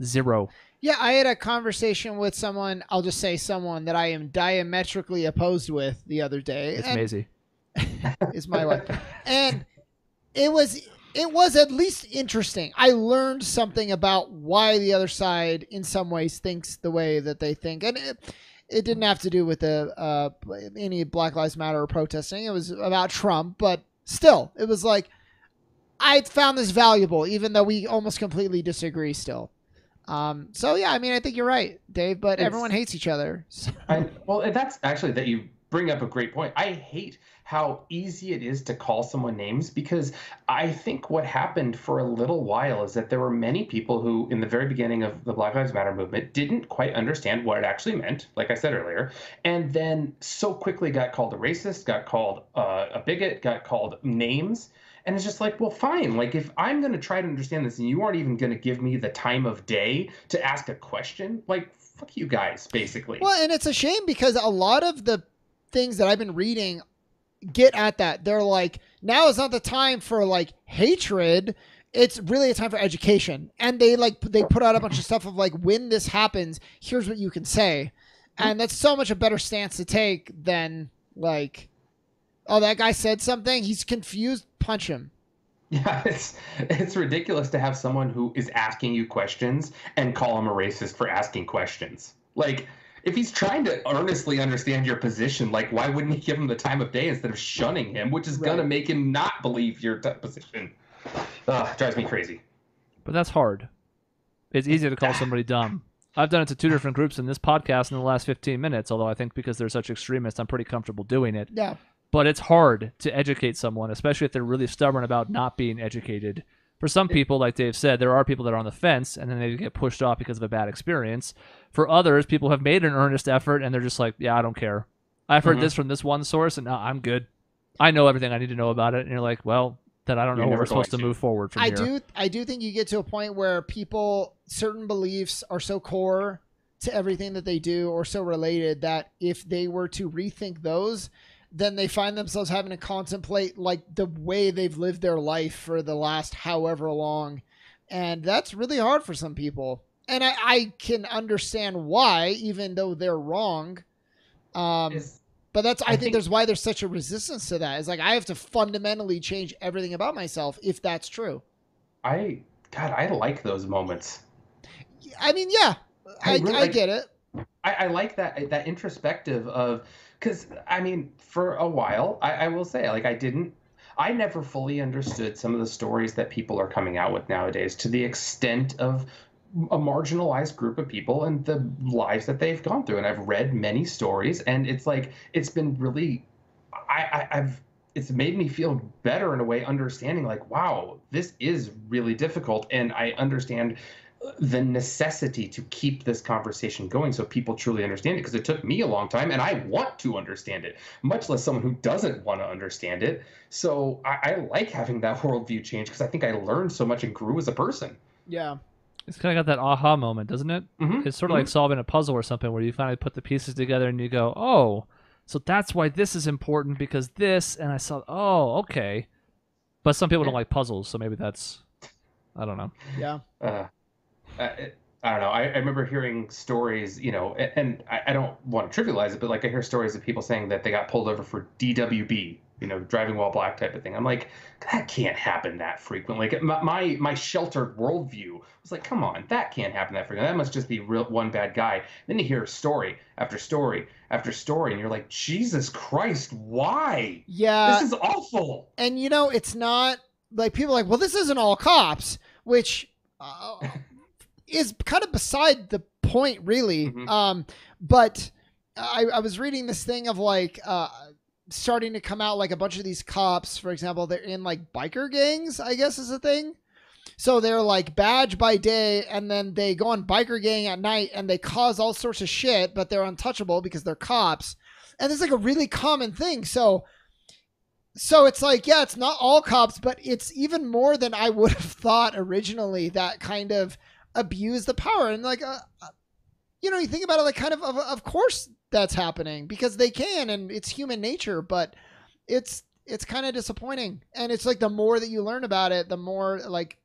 Zero. Yeah, I had a conversation with someone, I'll just say someone that I am diametrically opposed with the other day. It's Maisie. Is my wife. And it was at least interesting. I learned something about why the other side in some ways thinks the way that they think. And it didn't have to do with any Black Lives Matter or protesting. It was about Trump, but still, it was like, I found this valuable, even though we almost completely disagree still. So yeah, I mean, I think you're right, Dave, but everyone hates each other. So. Well, that's actually that you bring up a great point. I hate how easy it is to call someone names, because I think what happened for a little while is that there were many people who, in the very beginning of the Black Lives Matter movement, didn't quite understand what it actually meant, like I said earlier, and then so quickly got called a racist, got called a bigot, got called names. And it's just like, well, fine. Like, if I'm going to try to understand this and you aren't even going to give me the time of day to ask a question, like, fuck you guys, basically. Well, and it's a shame because a lot of the things that I've been reading get at that. They're like, now is not the time for like hatred. It's really a time for education. And they put out a bunch of stuff of like, when this happens, here's what you can say. And that's so much a better stance to take than like, oh, that guy said something, he's confused, punch him. Yeah, it's ridiculous to have someone who is asking you questions and call him a racist for asking questions. Like, if he's trying to earnestly understand your position, like, why wouldn't you give him the time of day instead of shunning him, which is going to make him not believe your position? Drives me crazy. But that's hard. It's easy to call somebody dumb. I've done it to two different groups in this podcast in the last 15 minutes, although I think because they're such extremists, I'm pretty comfortable doing it. Yeah. But it's hard to educate someone, especially if they're really stubborn about not being educated. For some people, like Dave said, there are people that are on the fence, and then they get pushed off because of a bad experience. For others, people have made an earnest effort, and they're just like, yeah, I don't care. I've heard this from this one source, and I'm good. I know everything I need to know about it. And you're like, well, then I don't know what we're supposed to move forward from here. I do think you get to a point where certain beliefs are so core to everything that they do or so related that if they were to rethink those, then they find themselves having to contemplate like the way they've lived their life for the last however long. And that's really hard for some people. And I can understand why, even though they're wrong. But I think there's why there's such a resistance to that. It's like, I have to fundamentally change everything about myself if that's true. I like those moments. I mean, yeah, I get it. I like that introspective of, because, I mean, for a while, I will say, like, I never fully understood some of the stories that people are coming out with nowadays to the extent of a marginalized group of people and the lives that they've gone through. And I've read many stories, and it's like, it's been really, it's made me feel better in a way, understanding like, wow, this is really difficult. And I understand the necessity to keep this conversation going so people truly understand it, because it took me a long time and I want to understand it, much less someone who doesn't want to understand it. So I like having that worldview change because I think I learned so much and grew as a person. Yeah. It's kind of got that aha moment, doesn't it? Mm-hmm. It's sort of like solving a puzzle or something where you finally put the pieces together and you go, oh, so that's why this is important, because this, and I saw, oh, okay. But some people don't like puzzles, so maybe that's, I don't know. Yeah. I don't know. I remember hearing stories, and I don't want to trivialize it, but like I hear stories of people saying that they got pulled over for DWB, driving while black type of thing. I'm like, that can't happen that frequently. Like my sheltered worldview was like, come on, that can't happen that frequently. That must just be one bad guy. Then you hear story after story after story, and you're like, Jesus Christ, why? Yeah. This is awful. And it's not like people are like, well, this isn't all cops, which is kind of beside the point, really. Mm-hmm. But I was reading this thing of like starting to come out like a bunch of these cops, for example, they're in like biker gangs, I guess is a thing. So they're like badge by day, and then they go on biker gang at night, and they cause all sorts of shit, but they're untouchable because they're cops. And it's like a really common thing. So it's like, yeah, it's not all cops, but it's even more than I would have thought originally, that kind of abuse the power. And like, you think about it, like of course that's happening because they can, and it's human nature, but it's kind of disappointing. And it's like the more that you learn about it, the more like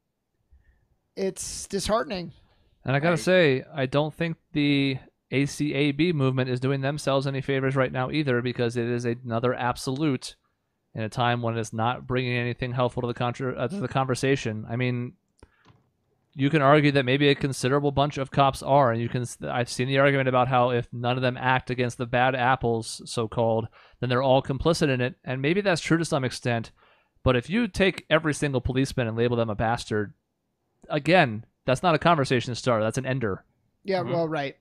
it's disheartening. And I gotta say, I don't think the ACAB movement is doing themselves any favors right now either, because it is another absolute in a time when it's not bringing anything helpful to the conversation. I mean, you can argue that maybe a considerable bunch of cops are, and I've seen the argument about how if none of them act against the bad apples, so-called, then they're all complicit in it, and maybe that's true to some extent. But if you take every single policeman and label them a bastard, again, that's not a conversation starter. That's an ender. Yeah, well, right.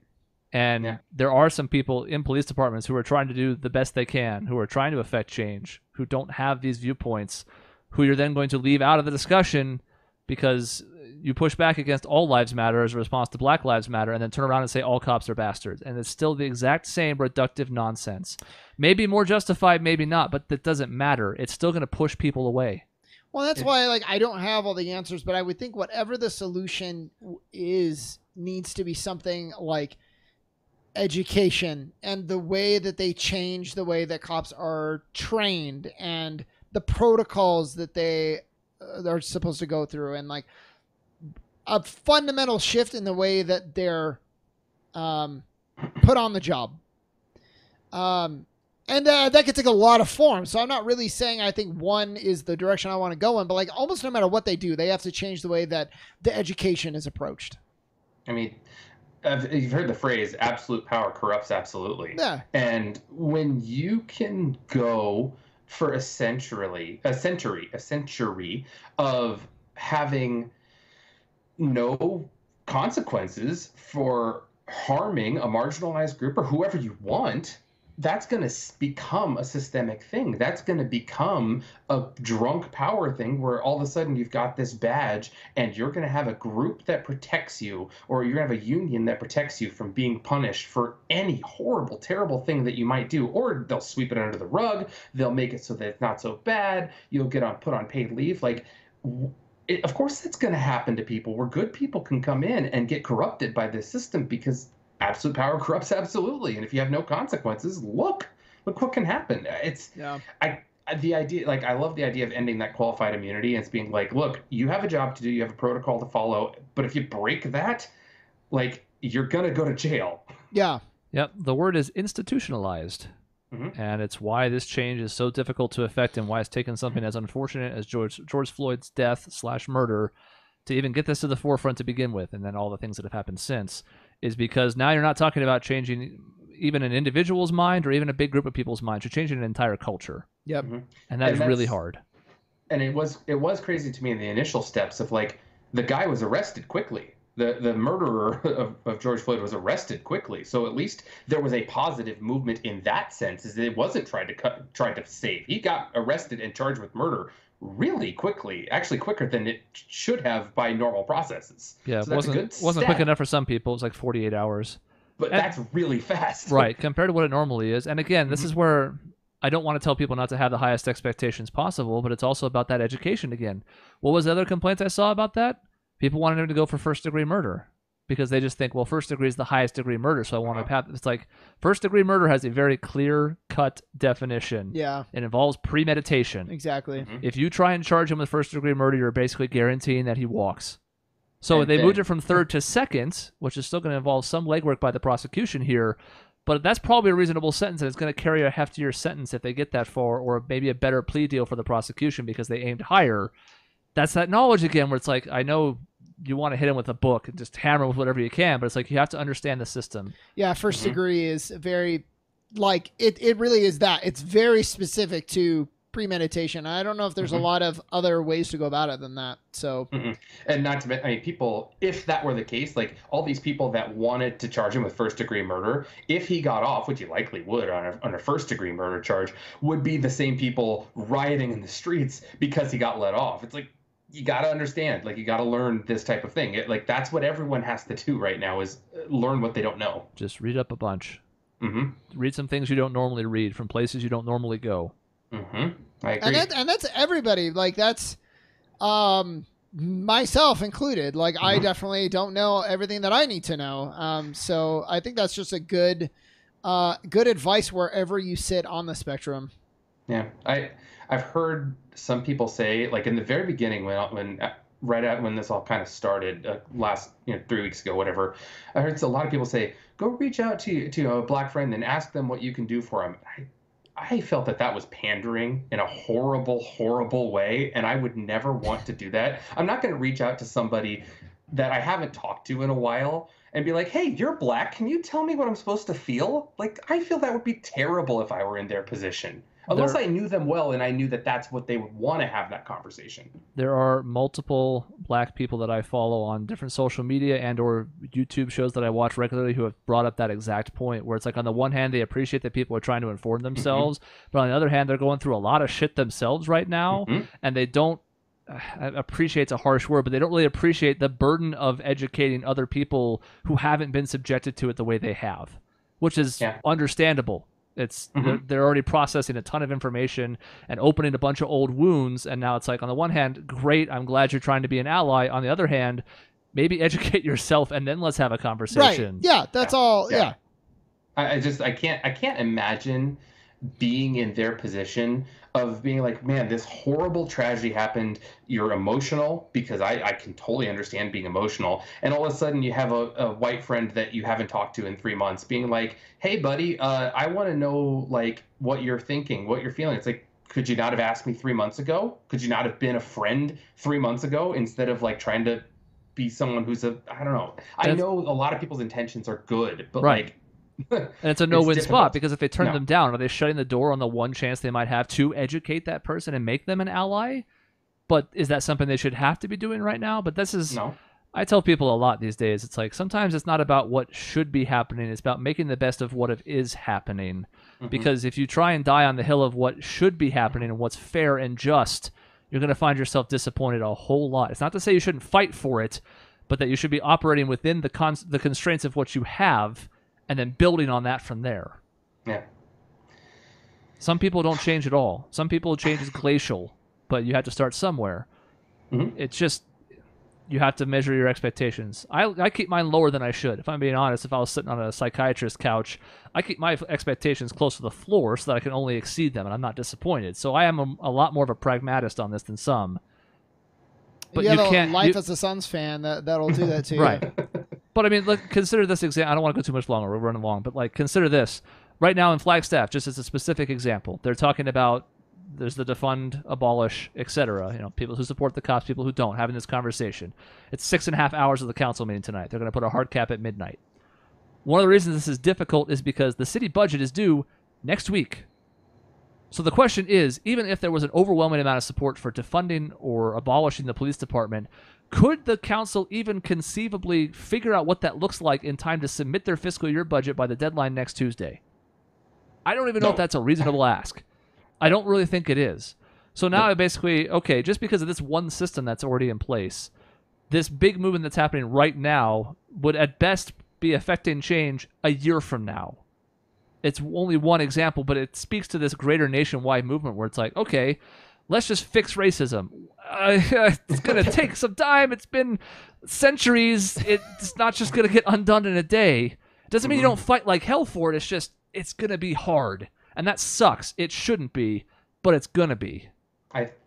And there are some people in police departments who are trying to do the best they can, who are trying to affect change, who don't have these viewpoints, who you're then going to leave out of the discussion because you push back against all lives matter as a response to Black Lives Matter, and then turn around and say all cops are bastards. And it's still the exact same reductive nonsense. Maybe more justified, maybe not, but that doesn't matter. It's still going to push people away. Well, that's why, like, I don't have all the answers, but I would think whatever the solution is needs to be something like education and the way that they change the way that cops are trained and the protocols that they are supposed to go through, and like a fundamental shift in the way that they're put on the job. And that could take a lot of forms. So I'm not really saying I think one is the direction I want to go in, but like almost no matter what they do, they have to change the way that the education is approached. I mean, you've heard the phrase absolute power corrupts absolutely. Yeah. And when you can go for a century of having no consequences for harming a marginalized group or whoever you want, that's going to become a systemic thing. That's going to become a drunk power thing where all of a sudden you've got this badge and you're going to have a group that protects you, or you're going to have a union that protects you from being punished for any horrible, terrible thing that you might do. Or they'll sweep it under the rug. They'll make it so that it's not so bad. You'll get put on paid leave. Like, of course that's going to happen to people where good people can come in and get corrupted by this system because absolute power corrupts absolutely. And if you have no consequences, look what can happen. The idea, like, I love the idea of ending that qualified immunity and it's being like, look, you have a job to do, you have a protocol to follow, but if you break that, like, you're going to go to jail. Yeah. Yep. The word is institutionalized. Mm-hmm. And it's why this change is so difficult to effect and why it's taken something as unfortunate as George Floyd's death/murder to even get this to the forefront to begin with, and then all the things that have happened since, is because now you're not talking about changing even an individual's mind or even a big group of people's minds. You're changing an entire culture. Yep. Mm-hmm. And that's really hard. And it was crazy to me in the initial steps of, like, the guy was arrested quickly. The murderer of George Floyd was arrested quickly. So at least there was a positive movement in that sense, is that it wasn't tried to save. He got arrested and charged with murder really quickly, actually quicker than it should have by normal processes. Yeah, so it wasn't quick enough for some people. It was like 48 hours. But that's really fast. Right, compared to what it normally is. And again, this is where I don't want to tell people not to have the highest expectations possible, but it's also about that education again. What was the other complaints I saw about that? People wanted him to go for first-degree murder because they just think, well, first degree is the highest degree murder, so I want to have... It's like, first-degree murder has a very clear-cut definition. Yeah. It involves premeditation. Exactly. Mm-hmm. If you try and charge him with first-degree murder, you're basically guaranteeing that he walks. So And they then- moved it from third to second, which is still going to involve some legwork by the prosecution here, but that's probably a reasonable sentence, and it's going to carry a heftier sentence if they get that far, or maybe a better plea deal for the prosecution because they aimed higher. That's that knowledge again where it's like, I know you want to hit him with a book and just hammer with whatever you can, but it's like you have to understand the system. Yeah, first degree is very, like, it really is that. It's very specific to premeditation. I don't know if there's a lot of other ways to go about it than that. So, and not to, I mean, people, if that were the case, like all these people that wanted to charge him with first-degree murder, if he got off, which he likely would on a first-degree murder charge, would be the same people rioting in the streets because he got let off. It's like, you got to understand, like, you got to learn this type of thing. Like, that's what everyone has to do right now is learn what they don't know. Just read up a bunch. Mm-hmm. Read some things you don't normally read from places you don't normally go. Mm-hmm. I agree. and that's everybody. Like, that's, myself included. Like, I definitely don't know everything that I need to know. So I think that's just a good advice wherever you sit on the spectrum. Yeah, I've heard some people say, like in the very beginning when right at when this all kind of started last 3 weeks ago, whatever, I heard a lot of people say, go reach out to a black friend and ask them what you can do for them. I felt that was pandering in a horrible, horrible way, and I would never want to do that. I'm not going to reach out to somebody that I haven't talked to in a while and be like, hey, you're black. Can you tell me what I'm supposed to feel? Like, I feel that would be terrible if I were in their position. Unless I knew them well and I knew that that's what they would want to have that conversation. There are multiple black people that I follow on different social media and or YouTube shows that I watch regularly who have brought up that exact point where it's like on the one hand, they appreciate that people are trying to inform themselves, but on the other hand, they're going through a lot of shit themselves right now, and they don't appreciate's a harsh word, but they don't really appreciate the burden of educating other people who haven't been subjected to it the way they have, which is understandable. It's they're already processing a ton of information and opening a bunch of old wounds, and now it's like, on the one hand, great, I'm glad you're trying to be an ally. On the other hand, maybe educate yourself and then let's have a conversation. Right. Yeah, that's all. Yeah. I can't imagine being in their position of being like, man, this horrible tragedy happened. You're emotional, because I can totally understand being emotional. And all of a sudden you have a white friend that you haven't talked to in 3 months being like, hey, buddy, I want to know like what you're thinking, what you're feeling. It's like, could you not have asked me 3 months ago? Could you not have been a friend 3 months ago instead of like trying to be someone who's I don't know. I know a lot of people's intentions are good, but like, and it's a no-win spot, because if they turn them down, are they shutting the door on the one chance they might have to educate that person and make them an ally? But is that something they should have to be doing right now? But this is, I tell people a lot these days, it's like, sometimes it's not about what should be happening, it's about making the best of what is happening. Because if you try and die on the hill of what should be happening and what's fair and just, you're going to find yourself disappointed a whole lot. It's not to say you shouldn't fight for it, but that you should be operating within the constraints of what you have, and then building on that from there. Yeah. Some people don't change at all. Some people change is glacial, but you have to start somewhere. It's just, you have to measure your expectations. I keep mine lower than I should. If I'm being honest, if I was sitting on a psychiatrist's couch, I keep my expectations close to the floor so that I can only exceed them, and I'm not disappointed. So I am a lot more of a pragmatist on this than some. But you can't. Life as a Suns fan, that'll do that to you. Right. But I mean, look, consider this example. I don't want to go too much longer. We're running long. But like, consider this. Right now in Flagstaff, just as a specific example, they're talking about there's the defund, abolish, etc. People who support the cops, people who don't, having this conversation. It's 6.5 hours of the council meeting tonight. They're going to put a hard cap at midnight. One of the reasons this is difficult is because the city budget is due next week. So the question is, even if there was an overwhelming amount of support for defunding or abolishing the police department, could the council even conceivably figure out what that looks like in time to submit their fiscal year budget by the deadline next Tuesday? I don't even know if that's a reasonable ask. I don't really think it is. So now I basically, okay, just because of this one system that's already in place, this big movement that's happening right now would at best be affecting change a year from now. It's only one example, but it speaks to this greater nationwide movement where it's like, okay, let's just fix racism. It's going to take some time. It's been centuries. It's not just going to get undone in a day. It doesn't mean you don't fight like hell for it. It's just, it's going to be hard. And that sucks. It shouldn't be, but it's going to be.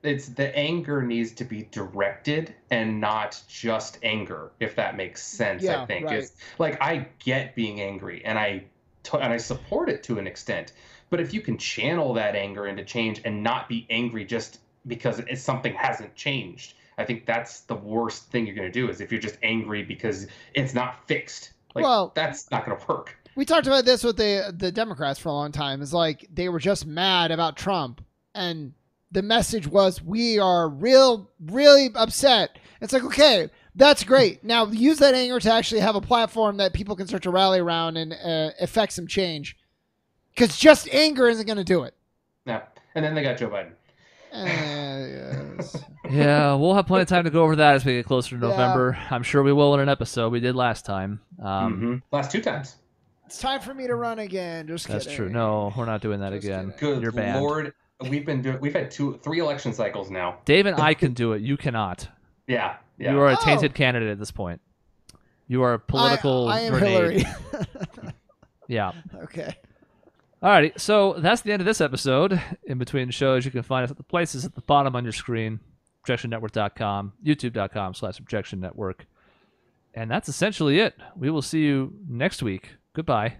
It's the anger needs to be directed and not just anger, if that makes sense. Yeah, I think right. It's like, I get being angry and I support it to an extent, but if you can channel that anger into change and not be angry just because something hasn't changed, I think that's the worst thing you're going to do, is if you're just angry because it's not fixed. That's not going to work. We talked about this with the Democrats for a long time. It's like they were just mad about Trump, and the message was, we are really upset. It's like, okay, that's great. Now use that anger to actually have a platform that people can start to rally around and effect some change. Because just anger isn't going to do it. No. And then they got Joe Biden. Yes. Yeah, we'll have plenty of time to go over that as we get closer to November. I'm sure we will in an episode. We did last time. Last 2 times. It's time for me to run again. Just kidding. That's true. No, we're not doing that again. Good You're banned. Lord. We've had 3 election cycles now. Dave and I can do it. You cannot. Yeah. Yeah. You are a Oh. tainted candidate at this point. You are a political I am grenade. Hillary. Yeah. Okay. Alrighty, so that's the end of this episode. In between shows, you can find us at the places at the bottom on your screen, objectionnetwork.com, youtube.com/objectionnetwork. And that's essentially it. We will see you next week. Goodbye.